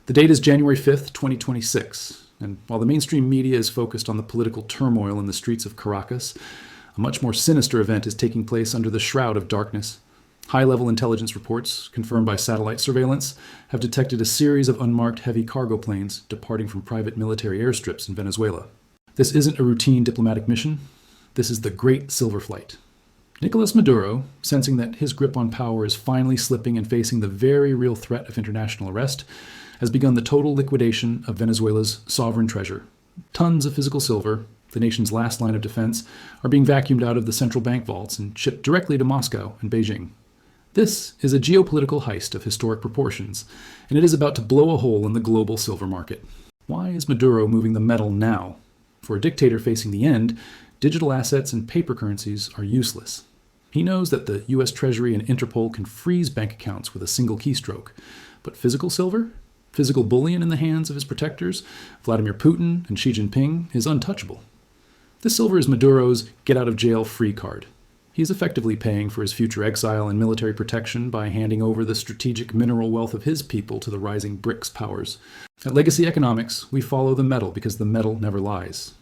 The date is January 5th, 2026, and while the mainstream media is focused on the political turmoil in the streets of Caracas, a much more sinister event is taking place under the shroud of darkness. High-level intelligence reports, confirmed by satellite surveillance, have detected a series of unmarked heavy cargo planes departing from private military airstrips in Venezuela. This isn't a routine diplomatic mission. This is the Great Silver Flight. Nicolas Maduro, sensing that his grip on power is finally slipping and facing the very real threat of international arrest, has begun the total liquidation of Venezuela's sovereign treasure. Tons of physical silver, the nation's last line of defense, are being vacuumed out of the central bank vaults and shipped directly to Moscow and Beijing. This is a geopolitical heist of historic proportions, and it is about to blow a hole in the global silver market. Why is Maduro moving the metal now? For a dictator facing the end, digital assets and paper currencies are useless. He knows that the US Treasury and Interpol can freeze bank accounts with a single keystroke. But physical silver? Physical bullion in the hands of his protectors, Vladimir Putin and Xi Jinping, is untouchable. This silver is Maduro's get-out-of-jail-free card. He is effectively paying for his future exile and military protection by handing over the strategic mineral wealth of his people to the rising BRICS powers. At Legacy Economics, we follow the metal because the metal never lies.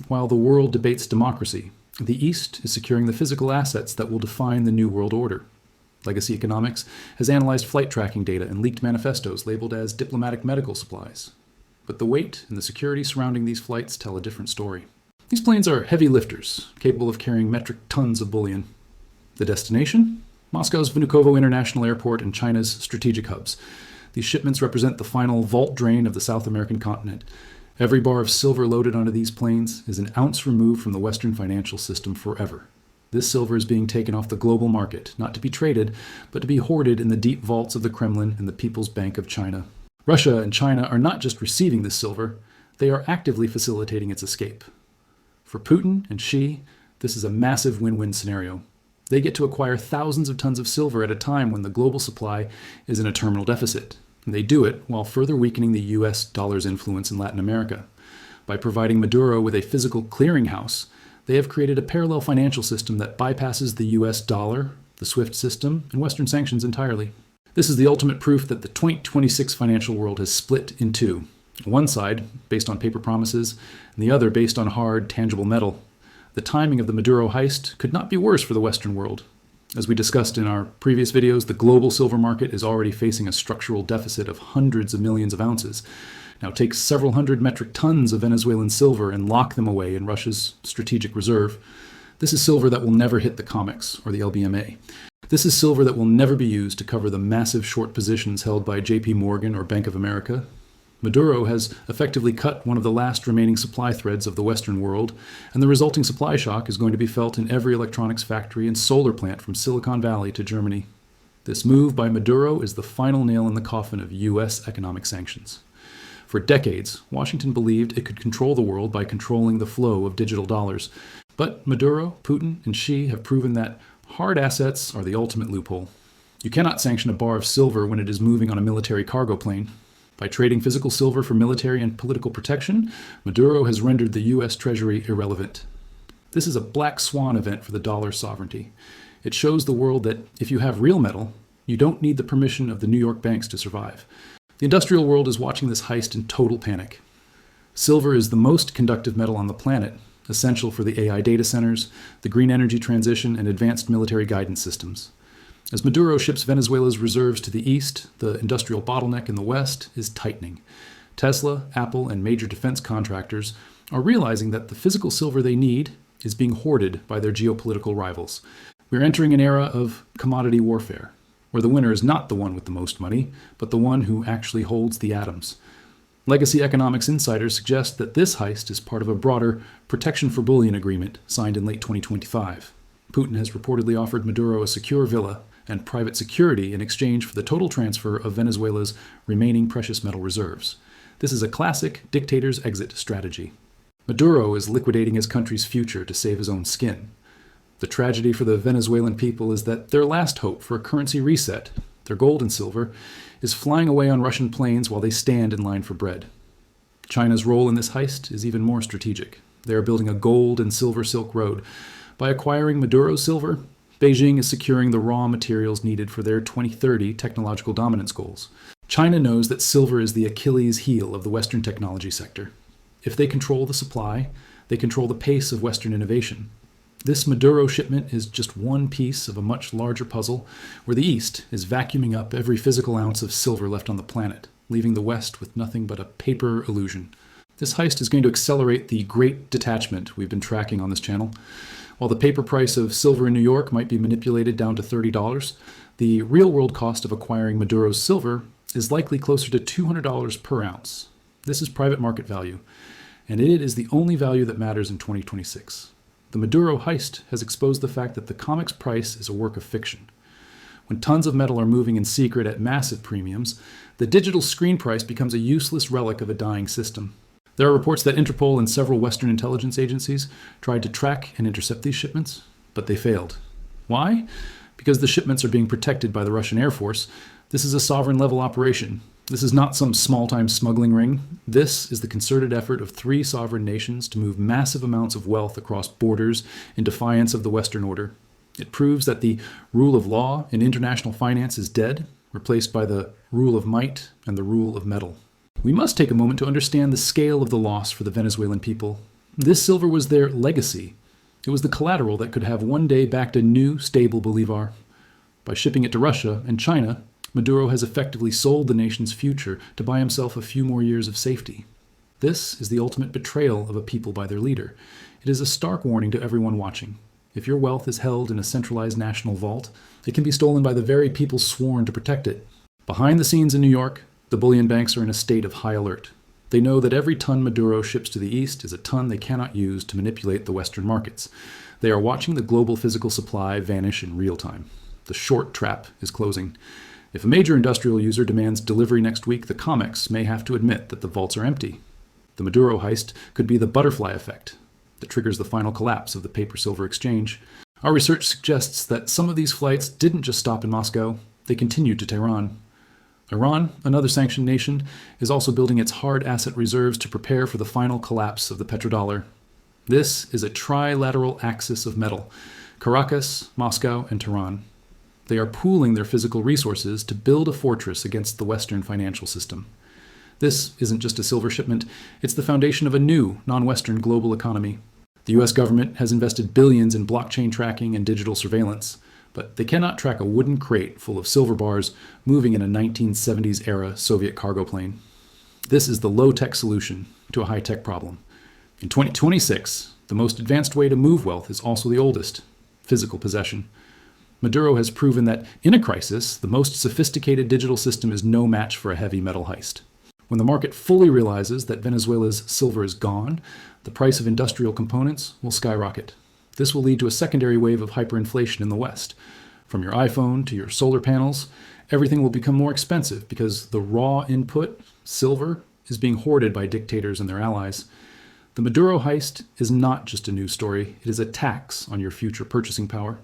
While the world debates democracy, the East is securing the physical assets that will define the new world order. Legacy Economics has analyzed flight tracking data and leaked manifestos labeled as diplomatic medical supplies. But the weight and the security surrounding these flights tell a different story. These planes are heavy lifters, capable of carrying metric tons of bullion. The destination? Moscow's Vnukovo International Airport and China's strategic hubs. These shipments represent the final vault drain of the South American continent. Every bar of silver loaded onto these planes is an ounce removed from the Western financial system forever. This silver is being taken off the global market, not to be traded, but to be hoarded in the deep vaults of the Kremlin and the People's Bank of China. Russia and China are not just receiving this silver, they are actively facilitating its escape. For Putin and Xi, this is a massive win-win scenario. They get to acquire thousands of tons of silver at a time when the global supply is in a terminal deficit. And they do it while further weakening the US dollar's influence in Latin America. By providing Maduro with a physical clearinghouse, they have created a parallel financial system that bypasses the US dollar, the SWIFT system, and Western sanctions entirely. This is the ultimate proof that the 2026 financial world has split in two. One side, based on paper promises, and the other based on hard, tangible metal. The timing of the Maduro heist could not be worse for the Western world. As we discussed in our previous videos, the global silver market is already facing a structural deficit of hundreds of millions of ounces. Now take several hundred metric tons of Venezuelan silver and lock them away in Russia's strategic reserve. This is silver that will never hit the COMEX or the LBMA. This is silver that will never be used to cover the massive short positions held by JP Morgan or Bank of America. Maduro has effectively cut one of the last remaining supply threads of the Western world, and the resulting supply shock is going to be felt in every electronics factory and solar plant from Silicon Valley to Germany. This move by Maduro is the final nail in the coffin of US economic sanctions. For decades, Washington believed it could control the world by controlling the flow of digital dollars. But Maduro, Putin, and Xi have proven that hard assets are the ultimate loophole. You cannot sanction a bar of silver when it is moving on a military cargo plane. By trading physical silver for military and political protection, Maduro has rendered the US Treasury irrelevant. This is a black swan event for the dollar's sovereignty. It shows the world that if you have real metal, you don't need the permission of the New York banks to survive. The industrial world is watching this heist in total panic. Silver is the most conductive metal on the planet, essential for the AI data centers, the green energy transition, and advanced military guidance systems. As Maduro ships Venezuela's reserves to the east, the industrial bottleneck in the west is tightening. Tesla, Apple, and major defense contractors are realizing that the physical silver they need is being hoarded by their geopolitical rivals. We're entering an era of commodity warfare, where the winner is not the one with the most money, but the one who actually holds the atoms. Legacy Economics insiders suggest that this heist is part of a broader protection for bullion agreement signed in late 2025. Putin has reportedly offered Maduro a secure villa and private security in exchange for the total transfer of Venezuela's remaining precious metal reserves. This is a classic dictator's exit strategy. Maduro is liquidating his country's future to save his own skin. The tragedy for the Venezuelan people is that their last hope for a currency reset, their gold and silver, is flying away on Russian planes while they stand in line for bread. China's role in this heist is even more strategic. They are building a gold and silver Silk Road. By acquiring Maduro's silver, Beijing is securing the raw materials needed for their 2030 technological dominance goals. China knows that silver is the Achilles heel of the Western technology sector. If they control the supply, they control the pace of Western innovation. This Maduro shipment is just one piece of a much larger puzzle where the East is vacuuming up every physical ounce of silver left on the planet, leaving the West with nothing but a paper illusion. This heist is going to accelerate the great detachment we've been tracking on this channel. While the paper price of silver in New York might be manipulated down to $30, the real-world cost of acquiring Maduro's silver is likely closer to $200 per ounce. This is private market value, and it is the only value that matters in 2026. The Maduro heist has exposed the fact that the COMEX price is a work of fiction. When tons of metal are moving in secret at massive premiums, the digital screen price becomes a useless relic of a dying system. There are reports that Interpol and several Western intelligence agencies tried to track and intercept these shipments, but they failed. Why? Because the shipments are being protected by the Russian Air Force. This is a sovereign-level operation. This is not some small-time smuggling ring. This is the concerted effort of 3 sovereign nations to move massive amounts of wealth across borders in defiance of the Western order. It proves that the rule of law in international finance is dead, replaced by the rule of might and the rule of metal. We must take a moment to understand the scale of the loss for the Venezuelan people. This silver was their legacy. It was the collateral that could have one day backed a new, stable bolivar. By shipping it to Russia and China, Maduro has effectively sold the nation's future to buy himself a few more years of safety. This is the ultimate betrayal of a people by their leader. It is a stark warning to everyone watching. If your wealth is held in a centralized national vault, it can be stolen by the very people sworn to protect it. Behind the scenes in New York, the bullion banks are in a state of high alert. They know that every ton Maduro ships to the East is a ton they cannot use to manipulate the Western markets. They are watching the global physical supply vanish in real time. The short trap is closing. If a major industrial user demands delivery next week, the COMEX may have to admit that the vaults are empty. The Maduro heist could be the butterfly effect that triggers the final collapse of the paper-silver exchange. Our research suggests that some of these flights didn't just stop in Moscow, they continued to Tehran. Iran, another sanctioned nation, is also building its hard asset reserves to prepare for the final collapse of the petrodollar. This is a trilateral axis of metal: Caracas, Moscow, and Tehran. They are pooling their physical resources to build a fortress against the Western financial system. This isn't just a silver shipment, it's the foundation of a new, non-Western global economy. The US government has invested billions in blockchain tracking and digital surveillance, but they cannot track a wooden crate full of silver bars moving in a 1970s-era Soviet cargo plane. This is the low-tech solution to a high-tech problem. In 2026, the most advanced way to move wealth is also the oldest: physical possession. Maduro has proven that in a crisis, the most sophisticated digital system is no match for a heavy metal heist. When the market fully realizes that Venezuela's silver is gone, the price of industrial components will skyrocket. This will lead to a secondary wave of hyperinflation in the West. From your iPhone to your solar panels, everything will become more expensive because the raw input, silver, is being hoarded by dictators and their allies. The Maduro heist is not just a news story, it is a tax on your future purchasing power.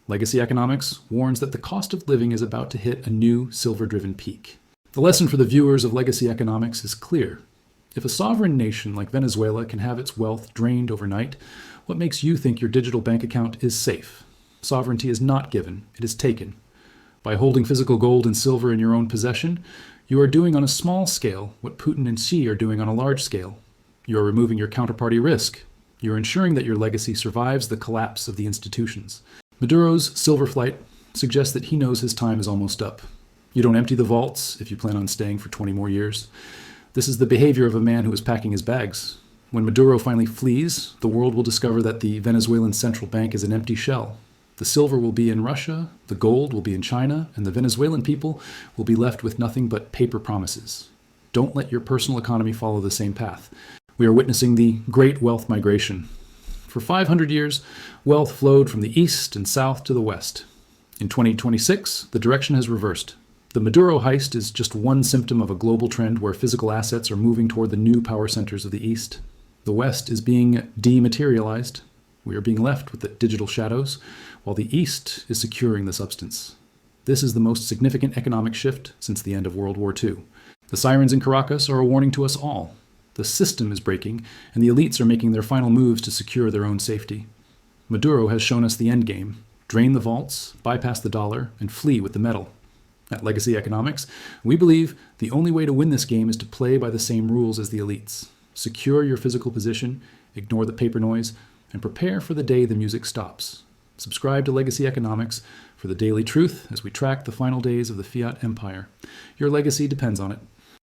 Legacy economics warns that the cost of living is about to hit a new silver-driven peak. The lesson for the viewers of legacy economics is clear. If a sovereign nation like Venezuela can have its wealth drained overnight, what makes you think your digital bank account is safe? Sovereignty is not given, it is taken. By holding physical gold and silver in your own possession, you are doing on a small scale what Putin and Xi are doing on a large scale. You are removing your counterparty risk. You are ensuring that your legacy survives the collapse of the institutions. Maduro's silver flight suggests that he knows his time is almost up. You don't empty the vaults if you plan on staying for 20 more years. This is the behavior of a man who is packing his bags. When Maduro finally flees, the world will discover that the Venezuelan central bank is an empty shell. The silver will be in Russia, the gold will be in China, and the Venezuelan people will be left with nothing but paper promises. Don't let your personal economy follow the same path. We are witnessing the great wealth migration. For 500 years, wealth flowed from the east and south to the west. In 2026, the direction has reversed. The Maduro heist is just one symptom of a global trend where physical assets are moving toward the new power centers of the East. The West is being dematerialized. We are being left with the digital shadows, while the East is securing the substance. This is the most significant economic shift since the end of World War II. The sirens in Caracas are a warning to us all. The system is breaking, and the elites are making their final moves to secure their own safety. Maduro has shown us the endgame: drain the vaults, bypass the dollar, and flee with the metal. At Legacy Economics, we believe the only way to win this game is to play by the same rules as the elites. Secure your physical position, ignore the paper noise, and prepare for the day the music stops. Subscribe to Legacy Economics for the daily truth as we track the final days of the fiat empire. Your legacy depends on it.